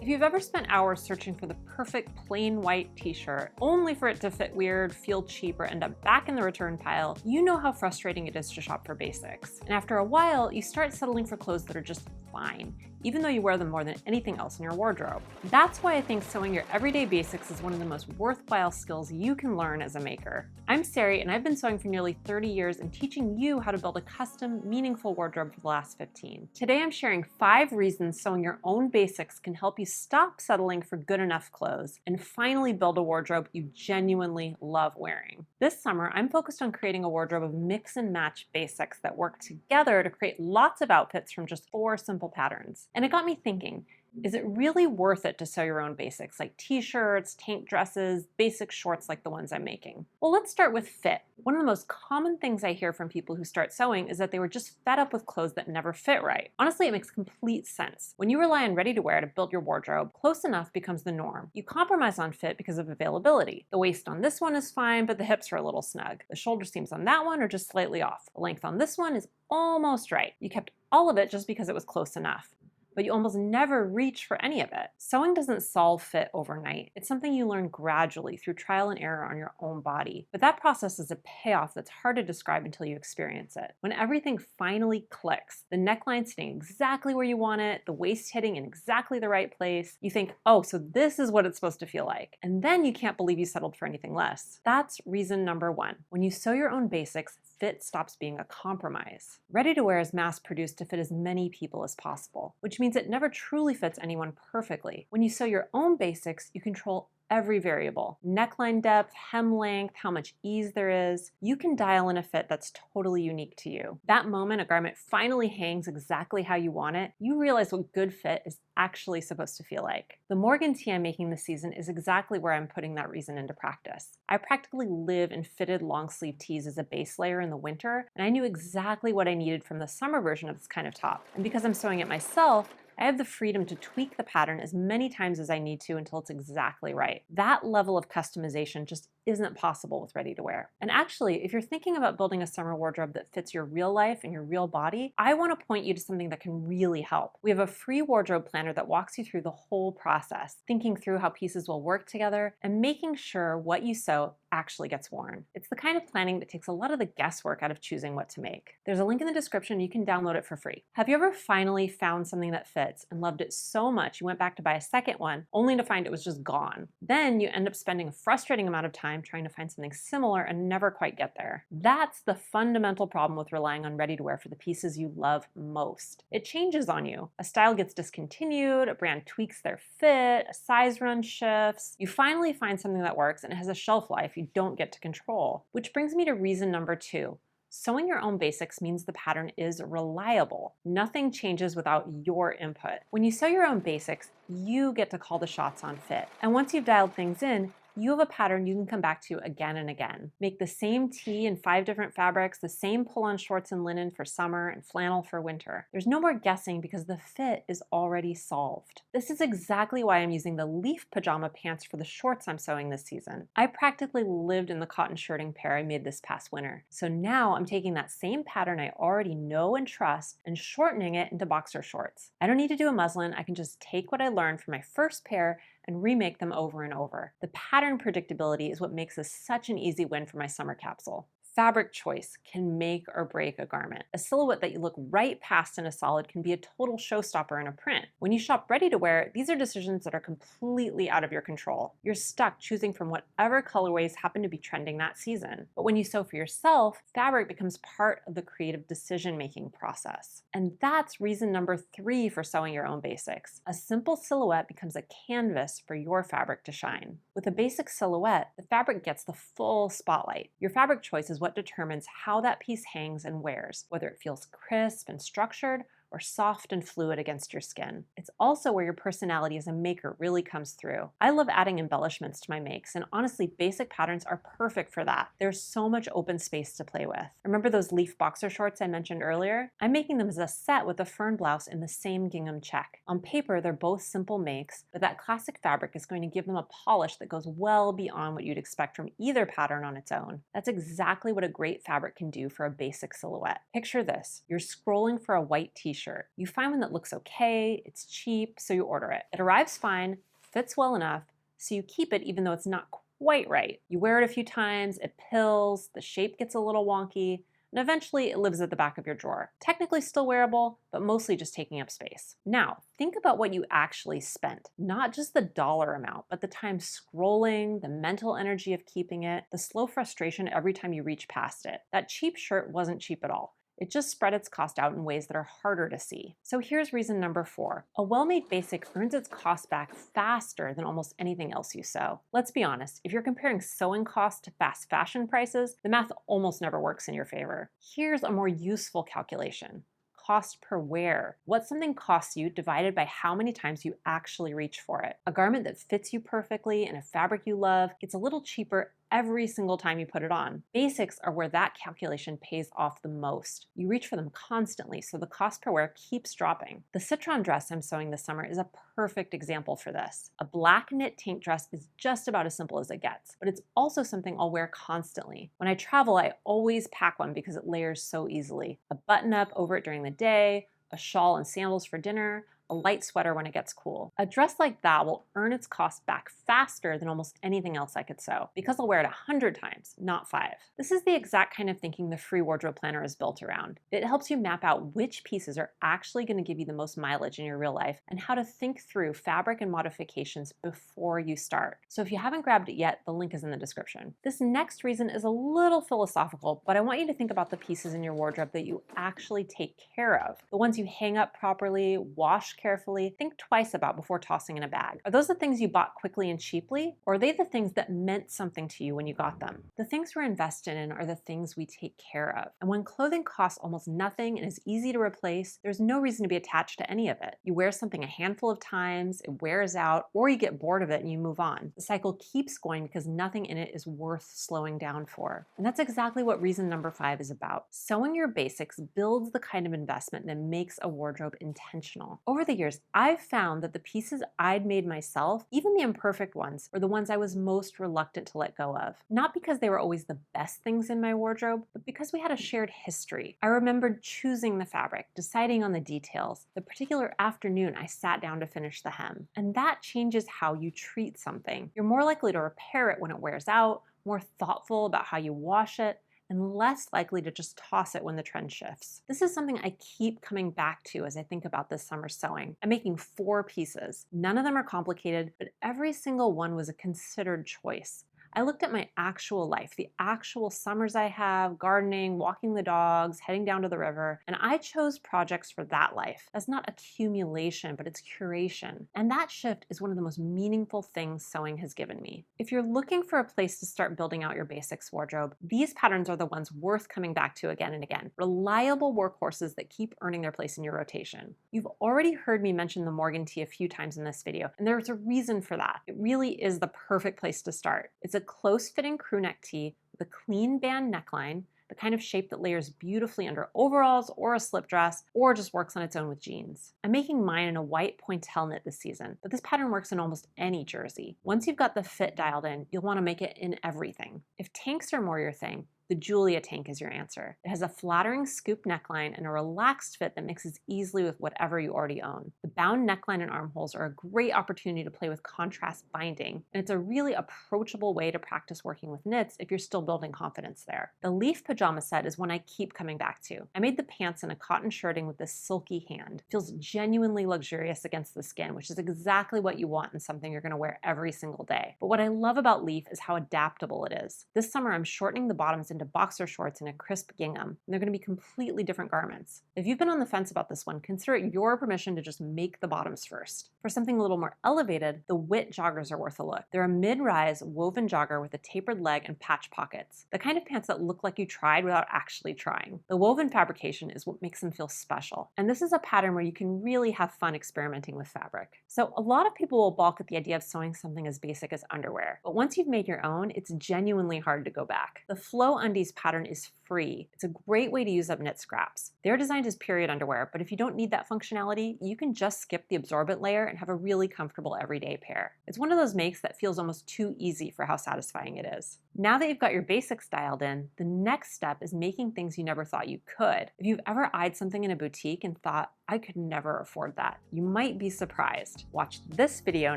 If you've ever spent hours searching for the perfect plain white t-shirt, only for it to fit weird, feel cheap, or end up back in the return pile, you know how frustrating it is to shop for basics. And after a while, you start settling for clothes that are just fine, even though you wear them more than anything else in your wardrobe. That's why I think sewing your everyday basics is one of the most worthwhile skills you can learn as a maker. I'm Sarai, and I've been sewing for nearly 30 years and teaching you how to build a custom, meaningful wardrobe for the last 15. Today I'm sharing 5 reasons sewing your own basics can help you stop settling for good enough clothes and finally build a wardrobe you genuinely love wearing. This summer, I'm focused on creating a wardrobe of mix and match basics that work together to create lots of outfits from just 4 simple patterns. And it got me thinking, is it really worth it to sew your own basics like t-shirts, tank dresses, basic shorts like the ones I'm making? Well, let's start with fit. One of the most common things I hear from people who start sewing is that they were just fed up with clothes that never fit right. Honestly, it makes complete sense. When you rely on ready-to-wear to build your wardrobe, close enough becomes the norm. You compromise on fit because of availability. The waist on this one is fine, but the hips are a little snug. The shoulder seams on that one are just slightly off. The length on this one is almost right. You kept all of it just because it was close enough, but you almost never reach for any of it. Sewing doesn't solve fit overnight. It's something you learn gradually through trial and error on your own body. But that process is a payoff that's hard to describe until you experience it. When everything finally clicks, the neckline sitting exactly where you want it, the waist hitting in exactly the right place, you think, oh, so this is what it's supposed to feel like. And then you can't believe you settled for anything less. That's reason number 1. When you sew your own basics, fit stops being a compromise. Ready-to-wear is mass-produced to fit as many people as possible, which means it never truly fits anyone perfectly. When you sew your own basics, you control every variable: neckline depth, hem length, how much ease there is. You can dial in a fit that's totally unique to you. That moment a garment finally hangs exactly how you want it, you realize what good fit is actually supposed to feel like. The Morgan tee I'm making this season is exactly where I'm putting that reason into practice. I practically live in fitted long sleeve tees as a base layer in the winter, and I knew exactly what I needed from the summer version of this kind of top. And because I'm sewing it myself, I have the freedom to tweak the pattern as many times as I need to until it's exactly right. That level of customization just isn't possible with ready-to-wear. And actually, if you're thinking about building a summer wardrobe that fits your real life and your real body, I want to point you to something that can really help. We have a free wardrobe planner that walks you through the whole process, thinking through how pieces will work together and making sure what you sew actually gets worn. It's the kind of planning that takes a lot of the guesswork out of choosing what to make. There's a link in the description. You can download it for free. Have you ever finally found something that fits and loved it so much you went back to buy a second one only to find it was just gone? Then you end up spending a frustrating amount of time trying to find something similar and never quite get there. That's the fundamental problem with relying on ready-to-wear for the pieces you love most. It changes on you. A style gets discontinued, a brand tweaks their fit, a size run shifts. You finally find something that works and it has a shelf life you don't get to control. Which brings me to reason number 2. Sewing your own basics means the pattern is reliable. Nothing changes without your input. When you sew your own basics, you get to call the shots on fit. And once you've dialed things in, you have a pattern you can come back to again and again. Make the same tee in 5 different fabrics, the same pull-on shorts and linen for summer and flannel for winter. There's no more guessing because the fit is already solved. This is exactly why I'm using the leaf pajama pants for the shorts I'm sewing this season. I practically lived in the cotton shirting pair I made this past winter. So now I'm taking that same pattern I already know and trust and shortening it into boxer shorts. I don't need to do a muslin. I can just take what I learned from my first pair and remake them over and over. The pattern predictability is what makes this such an easy win for my summer capsule. Fabric choice can make or break a garment. A silhouette that you look right past in a solid can be a total showstopper in a print. When you shop ready-to-wear, these are decisions that are completely out of your control. You're stuck choosing from whatever colorways happen to be trending that season. But when you sew for yourself, fabric becomes part of the creative decision-making process. And that's reason number 3 for sewing your own basics. A simple silhouette becomes a canvas for your fabric to shine. With a basic silhouette, the fabric gets the full spotlight. Your fabric choice is what determines how that piece hangs and wears, whether it feels crisp and structured or soft and fluid against your skin. It's also where your personality as a maker really comes through. I love adding embellishments to my makes, and honestly, basic patterns are perfect for that. There's so much open space to play with. Remember those leaf boxer shorts I mentioned earlier? I'm making them as a set with a fern blouse in the same gingham check. On paper, they're both simple makes, but that classic fabric is going to give them a polish that goes well beyond what you'd expect from either pattern on its own. That's exactly what a great fabric can do for a basic silhouette. Picture this. You're scrolling for a white t-shirt t-shirt. You find one that looks okay, it's cheap, so you order it. It arrives fine, fits well enough, so you keep it even though it's not quite right. You wear it a few times, it pills, the shape gets a little wonky, and eventually it lives at the back of your drawer. Technically still wearable, but mostly just taking up space. Now, think about what you actually spent. Not just the dollar amount, but the time scrolling, the mental energy of keeping it, the slow frustration every time you reach past it. That cheap shirt wasn't cheap at all. It just spread its cost out in ways that are harder to see. So here's reason number 4. A well-made basic earns its cost back faster than almost anything else you sew. Let's be honest, if you're comparing sewing costs to fast fashion prices, the math almost never works in your favor. Here's a more useful calculation. Cost per wear. What something costs you divided by how many times you actually reach for it. A garment that fits you perfectly in a fabric you love gets a little cheaper every single time you put it on. Basics are where that calculation pays off the most. You reach for them constantly, so the cost per wear keeps dropping. The citron dress I'm sewing this summer is a perfect example for this. A black knit tank dress is just about as simple as it gets, but it's also something I'll wear constantly. When I travel, I always pack one because it layers so easily. A button up over it during the day, a shawl and sandals for dinner, a light sweater when it gets cool. A dress like that will earn its cost back faster than almost anything else I could sew because I'll wear it 100 times, not 5. This is the exact kind of thinking the free wardrobe planner is built around. It helps you map out which pieces are actually going to give you the most mileage in your real life and how to think through fabric and modifications before you start. So if you haven't grabbed it yet, the link is in the description. This next reason is a little philosophical, but I want you to think about the pieces in your wardrobe that you actually take care of. The ones you hang up properly, wash carefully, think twice about before tossing in a bag. Are those the things you bought quickly and cheaply? Or are they the things that meant something to you when you got them? The things we're invested in are the things we take care of. And when clothing costs almost nothing and is easy to replace, there's no reason to be attached to any of it. You wear something a handful of times, it wears out, or you get bored of it and you move on. The cycle keeps going because nothing in it is worth slowing down for. And that's exactly what reason number 5 is about. Sewing your basics builds the kind of investment that makes a wardrobe intentional. Over the years, I've found that the pieces I'd made myself, even the imperfect ones, were the ones I was most reluctant to let go of. Not because they were always the best things in my wardrobe, but because we had a shared history. I remembered choosing the fabric, deciding on the details, the particular afternoon I sat down to finish the hem. And that changes how you treat something. You're more likely to repair it when it wears out, more thoughtful about how you wash it, and less likely to just toss it when the trend shifts. This is something I keep coming back to as I think about this summer sewing. I'm making 4 pieces. None of them are complicated, but every single one was a considered choice. I looked at my actual life, the actual summers I have, gardening, walking the dogs, heading down to the river, and I chose projects for that life. That's not accumulation, but it's curation. And that shift is one of the most meaningful things sewing has given me. If you're looking for a place to start building out your basics wardrobe, these patterns are the ones worth coming back to again and again. Reliable workhorses that keep earning their place in your rotation. You've already heard me mention the Morgan tee a few times in this video, and there's a reason for that. It really is the perfect place to start. It's a close-fitting crew neck tee with a clean band neckline, the kind of shape that layers beautifully under overalls or a slip dress, or just works on its own with jeans. I'm making mine in a white pointelle knit this season, but this pattern works in almost any jersey. Once you've got the fit dialed in, you'll want to make it in everything. If tanks are more your thing, the Julia tank is your answer. It has a flattering scoop neckline and a relaxed fit that mixes easily with whatever you already own. The bound neckline and armholes are a great opportunity to play with contrast binding, and it's a really approachable way to practice working with knits if you're still building confidence there. The leaf pajama set is one I keep coming back to. I made the pants in a cotton shirting with this silky hand. It feels genuinely luxurious against the skin, which is exactly what you want in something you're going to wear every single day. But what I love about Leaf is how adaptable it is. This summer, I'm shortening the bottoms into boxer shorts in a crisp gingham, and they're going to be completely different garments. If you've been on the fence about this one, consider it your permission to just make the bottoms first. For something a little more elevated, the Wit joggers are worth a look. They're a mid-rise woven jogger with a tapered leg and patch pockets, the kind of pants that look like you tried without actually trying. The woven fabrication is what makes them feel special, and this is a pattern where you can really have fun experimenting with fabric. So a lot of people will balk at the idea of sewing something as basic as underwear, but once you've made your own, it's genuinely hard to go back. The flow undies pattern is free. It's a great way to use up knit scraps. They're designed as period underwear, but if you don't need that functionality, you can just skip the absorbent layer and have a really comfortable everyday pair. It's one of those makes that feels almost too easy for how satisfying it is. Now that you've got your basics dialed in, the next step is making things you never thought you could. If you've ever eyed something in a boutique and thought, I could never afford that, you might be surprised. Watch this video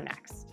next.